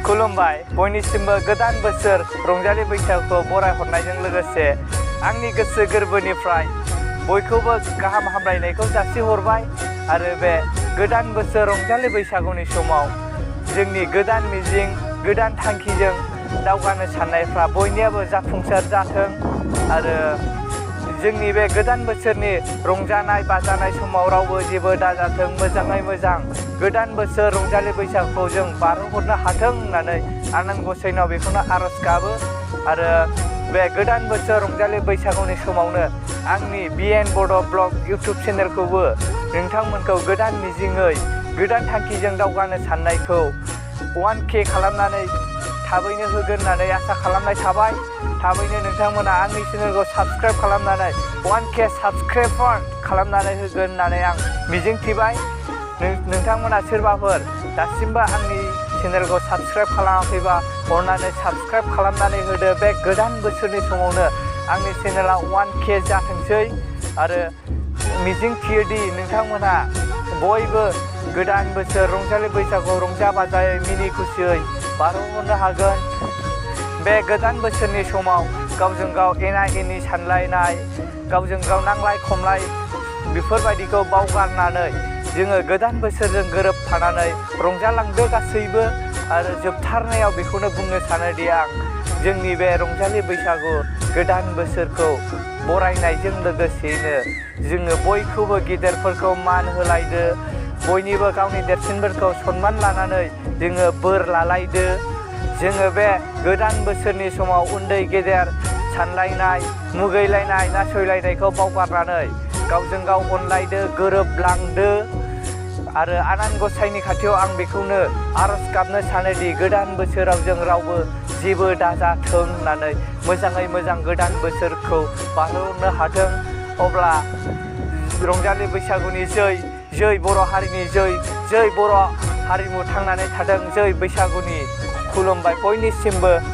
खुलुमबाय बयनिसिमबो गोदान बोसोर रंजालि बैसागुखौ बरायहरनायजों लोगोसे आंनि गोसो गोरबोनिफ्राय बयखौबो गाहाम हामलायनायखौ जासिहरबाय आरो बे गोदान बोसोर रंजालि बैसागुनि समाव जोंनि गोदान मिजिं गोदान थांखिजों दावगानो साननायफ्रा बयनियाबो जाफुंसार जाथों आरो जोंनि बे गोदान बोसोरनि रंजानाय बाजानाय समाव रावबो जेबो दाजाथों मोजाङै मोजां गोदान बोसोर रंजालि बैसागुखौ जों बारहोहरनो हाथों होननानै आनान गसाइनाव बेखौनो आरज गाबो आरो बे गोदान बोसोर रंजालि बैसागुनि समावनो आंनि बिएन बड' ब्लग इउटुब चेनेलखौबो नोंथांमोनखौ गोदान मिजिङै गोदान थांखिजों दावगानो साननायखौ 1K खालामनानै थाबैनो होगोन होननानै आसा खालामनाय थाबाय। थाबैनो नोंथांमोना आंनि चेनेलखौ साबस्क्राइब खालामनानै 1K साबस्क्राइबार खालामनानै होगोन होननानै आं मिजिंथिबाय। नोंथांमोना सोरबाफोर दासिमबो आंनि चेनेलखौ साबस्क्राइब खालामाखैबा अननानै साबस्क्राइब खालामनानै होदो। बे गोदान बोसोरनि समावनो आंनि चेनेला 1K जाथोंसै आरो मिजिंथियोदि नोंथांमोना बयबो गोदान बोसोर रंजालि बैसागु रंजा बाजायै मिनि खुसियै बारहोहरनो हागोन। बे गोदान बोसोरनि समाव गावजों गाव एना एनि सानलायनाय गावजों गाव नांलाय खमलाय बेफोरबायदिखौ बावगारनानै जोङो गोदान बोसोरजों गोरोबफानानै रंजालांदो गासैबो आरो जोबथारनायाव बेखौनो बुंनो सानोदि आं जोंनि बे रंजालि बैसागु गोदान बोसोरखौ बरायनायजों लोगोसेयैनो जोङो बयखौबो गेदेरफोरखौ मान होलायदो बयनिबो गावनि देरसिनफोरखौ सनमान लानानै जोङो बोर लालायदो। जोङो बे गोदान बोसोरनि समाव उन्दै गेदेर सानलायनाय मुगैलायनाय नासयलायनायखौ बावगारनानै गावजों गाव अनलायदो गोरोबलांदो आरो आनान गसाइनि खाथियाव आं बेखौनो आरज गाबनो सानोदि गोदान बोसोराव जों रावबो जेबो दाजाथों होननानै मोजाङै मोजां गोदान बोसोरखौ बारहोहरनो हाथों। अब्ला रंजालि बैसागुनि जै बर' हारिनि जै बर' हारिमु थांनानै थाथों जै बैसागुनि खुलुमबाय बयनिसिमबो।